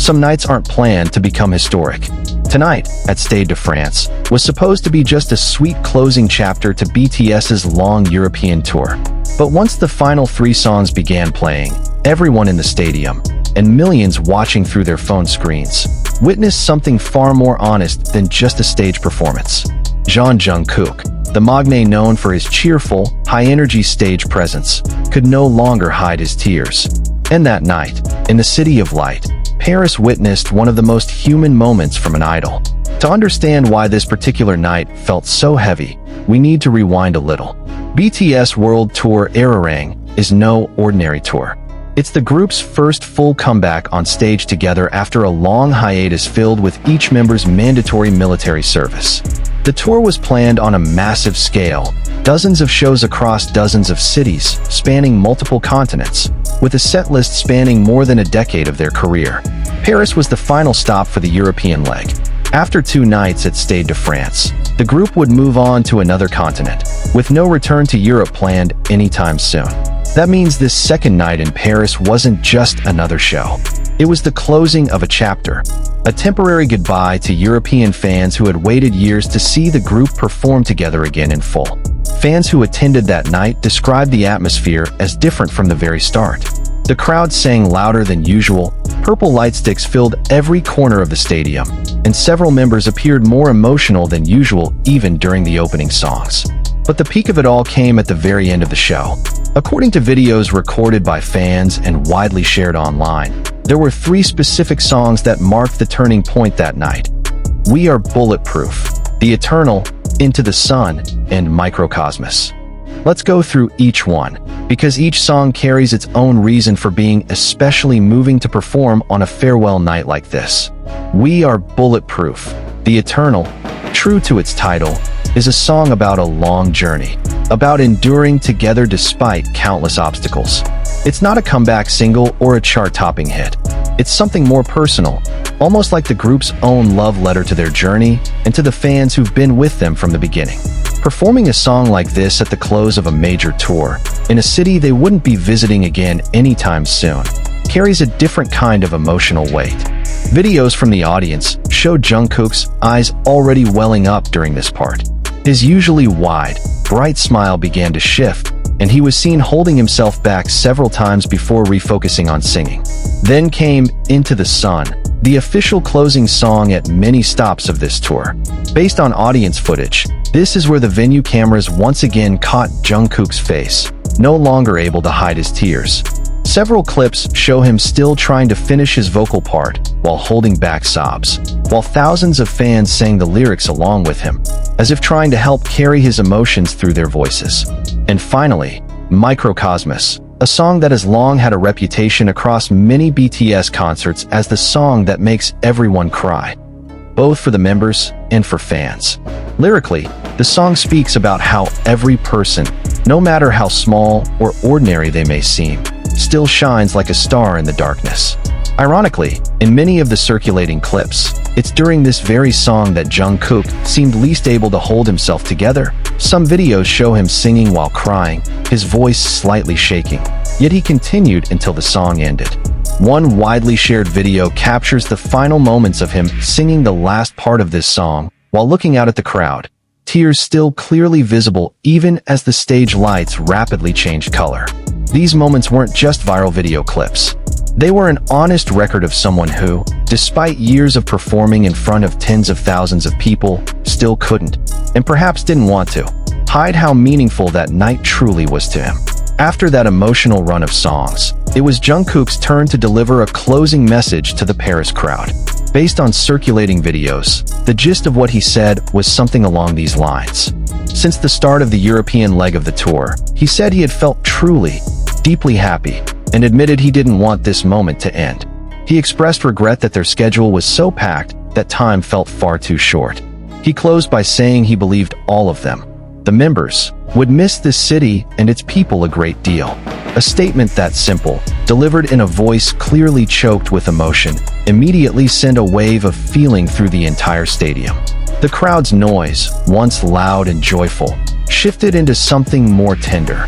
some nights aren't planned to become historic. Tonight, at Stade de France, was supposed to be just a sweet closing chapter to BTS's long European tour. But once the final 3 songs began playing, everyone in the stadium, and millions watching through their phone screens, witnessed something far more honest than just a stage performance. Jungkook, the magnate known for his cheerful, high-energy stage presence, could no longer hide his tears. And that night, in the City of Light, Paris witnessed one of the most human moments from an idol. To understand why this particular night felt so heavy, we need to rewind a little. BTS World Tour Erarang is no ordinary tour. It's the group's first full comeback on stage together after a long hiatus filled with each member's mandatory military service. The tour was planned on a massive scale, dozens of shows across dozens of cities, spanning multiple continents, with a set list spanning more than a decade of their career. Paris was the final stop for the European leg. After 2 nights at Stade de France, the group would move on to another continent, with no return to Europe planned anytime soon. That means this second night in Paris wasn't just another show. It was the closing of a chapter, a temporary goodbye to European fans who had waited years to see the group perform together again in full. Fans who attended that night described the atmosphere as different from the very start. The crowd sang louder than usual, purple light sticks filled every corner of the stadium, and several members appeared more emotional than usual even during the opening songs. But the peak of it all came at the very end of the show. According to videos recorded by fans and widely shared online, there were 3 specific songs that marked the turning point that night. We Are Bulletproof, The Eternal, Into the Sun, and Microcosmos. Let's go through each one, because each song carries its own reason for being especially moving to perform on a farewell night like this. We Are Bulletproof, The Eternal, true to its title, is a song about a long journey, about enduring together despite countless obstacles. It's not a comeback single or a chart-topping hit. It's something more personal, almost like the group's own love letter to their journey and to the fans who've been with them from the beginning. Performing a song like this at the close of a major tour, in a city they wouldn't be visiting again anytime soon, carries a different kind of emotional weight. Videos from the audience showed Jungkook's eyes already welling up during this part. His usually wide, bright smile began to shift, and he was seen holding himself back several times before refocusing on singing. Then came Into the Sun, the official closing song at many stops of this tour. Based on audience footage, this is where the venue cameras once again caught Jungkook's face, no longer able to hide his tears. Several clips show him still trying to finish his vocal part while holding back sobs, while thousands of fans sang the lyrics along with him, as if trying to help carry his emotions through their voices. And finally, Microcosmos, a song that has long had a reputation across many BTS concerts as the song that makes everyone cry, both for the members and for fans. Lyrically, the song speaks about how every person, no matter how small or ordinary they may seem, still shines like a star in the darkness. Ironically, in many of the circulating clips, it's during this very song that Jungkook seemed least able to hold himself together. Some videos show him singing while crying, his voice slightly shaking, yet he continued until the song ended. One widely shared video captures the final moments of him singing the last part of this song while looking out at the crowd, tears still clearly visible even as the stage lights rapidly changed color. These moments weren't just viral video clips. They were an honest record of someone who, despite years of performing in front of tens of thousands of people, still couldn't, and perhaps didn't want to, hide how meaningful that night truly was to him. After that emotional run of songs, it was Jungkook's turn to deliver a closing message to the Paris crowd. Based on circulating videos, the gist of what he said was something along these lines. Since the start of the European leg of the tour, he said he had felt truly, deeply happy, and admitted he didn't want this moment to end. He expressed regret that their schedule was so packed that time felt far too short. He closed by saying he believed all of them, the members, would miss this city and its people a great deal. A statement that simple, delivered in a voice clearly choked with emotion, immediately sent a wave of feeling through the entire stadium. The crowd's noise, once loud and joyful, shifted into something more tender.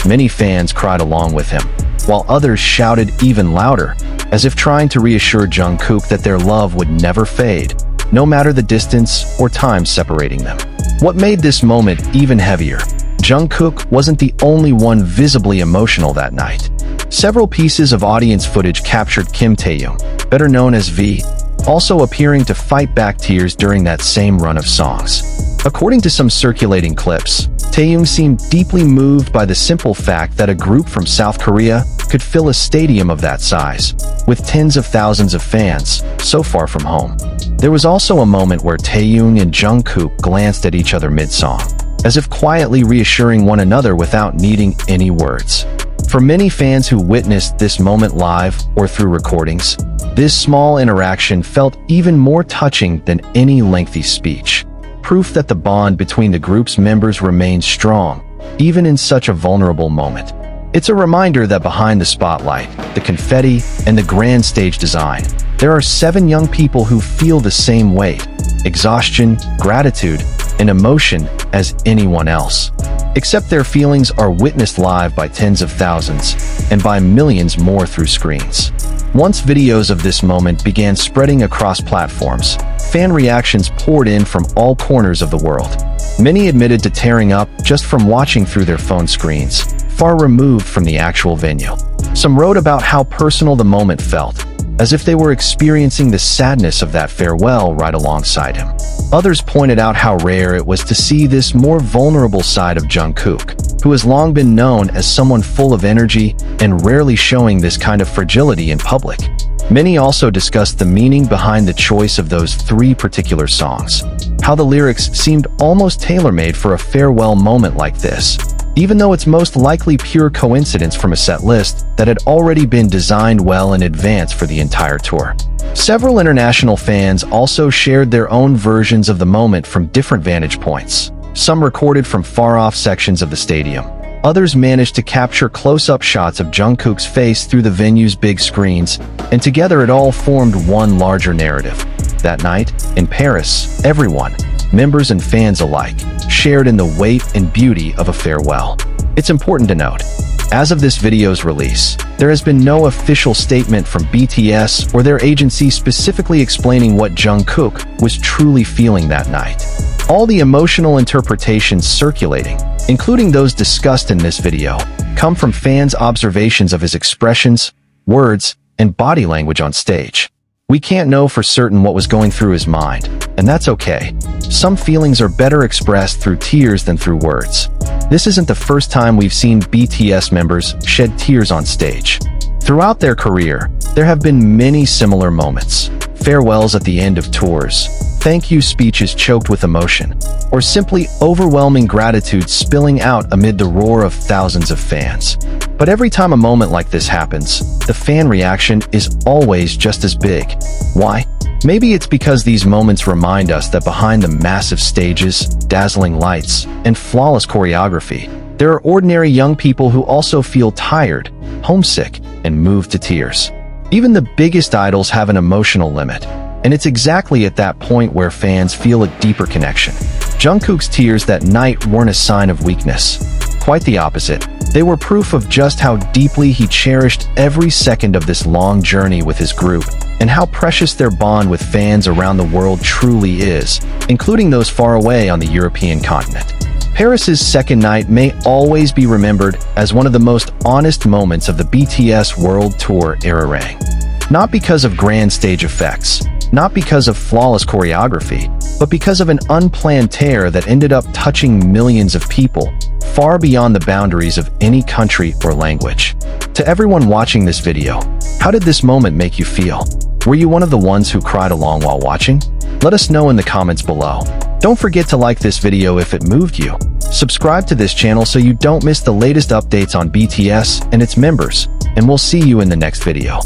Many fans cried along with him, while others shouted even louder, as if trying to reassure Jungkook that their love would never fade, no matter the distance or time separating them. What made this moment even heavier? Jungkook wasn't the only one visibly emotional that night. Several pieces of audience footage captured Kim Taehyung, better known as V, also appearing to fight back tears during that same run of songs. According to some circulating clips, Taehyung seemed deeply moved by the simple fact that a group from South Korea could fill a stadium of that size, with tens of thousands of fans, so far from home. There was also a moment where Taehyung and Jungkook glanced at each other mid-song, as if quietly reassuring one another without needing any words. For many fans who witnessed this moment live or through recordings, this small interaction felt even more touching than any lengthy speech. Proof that the bond between the group's members remains strong, even in such a vulnerable moment. It's a reminder that behind the spotlight, the confetti, and the grand stage design, there are 7 young people who feel the same weight, exhaustion, gratitude, and emotion as anyone else. Except their feelings are witnessed live by tens of thousands, and by millions more through screens. Once videos of this moment began spreading across platforms, fan reactions poured in from all corners of the world. Many admitted to tearing up just from watching through their phone screens, far removed from the actual venue. Some wrote about how personal the moment felt, as if they were experiencing the sadness of that farewell right alongside him. Others pointed out how rare it was to see this more vulnerable side of Jungkook, who has long been known as someone full of energy and rarely showing this kind of fragility in public. Many also discussed the meaning behind the choice of those 3 particular songs, how the lyrics seemed almost tailor-made for a farewell moment like this, even though it's most likely pure coincidence from a set list that had already been designed well in advance for the entire tour. Several international fans also shared their own versions of the moment from different vantage points, some recorded from far-off sections of the stadium. Others managed to capture close-up shots of Jungkook's face through the venue's big screens, and together it all formed one larger narrative. That night, in Paris, everyone, members and fans alike, shared in the weight and beauty of a farewell. It's important to note, as of this video's release, there has been no official statement from BTS or their agency specifically explaining what Jungkook was truly feeling that night. All the emotional interpretations circulating, including those discussed in this video, come from fans' observations of his expressions, words, and body language on stage. We can't know for certain what was going through his mind, and that's okay. Some feelings are better expressed through tears than through words. This isn't the first time we've seen BTS members shed tears on stage. Throughout their career, there have been many similar moments. Farewells at the end of tours, thank you speeches choked with emotion, or simply overwhelming gratitude spilling out amid the roar of thousands of fans. But every time a moment like this happens, the fan reaction is always just as big. Why? Maybe it's because these moments remind us that behind the massive stages, dazzling lights, and flawless choreography, there are ordinary young people who also feel tired, homesick, and moved to tears. Even the biggest idols have an emotional limit, and it's exactly at that point where fans feel a deeper connection. Jungkook's tears that night weren't a sign of weakness. Quite the opposite. They were proof of just how deeply he cherished every second of this long journey with his group, and how precious their bond with fans around the world truly is, including those far away on the European continent. Paris's second night may always be remembered as one of the most honest moments of the BTS World Tour era. Not because of grand stage effects, not because of flawless choreography, but because of an unplanned tear that ended up touching millions of people, far beyond the boundaries of any country or language. To everyone watching this video, how did this moment make you feel? Were you one of the ones who cried along while watching? Let us know in the comments below. Don't forget to like this video if it moved you. Subscribe to this channel so you don't miss the latest updates on BTS and its members, and we'll see you in the next video.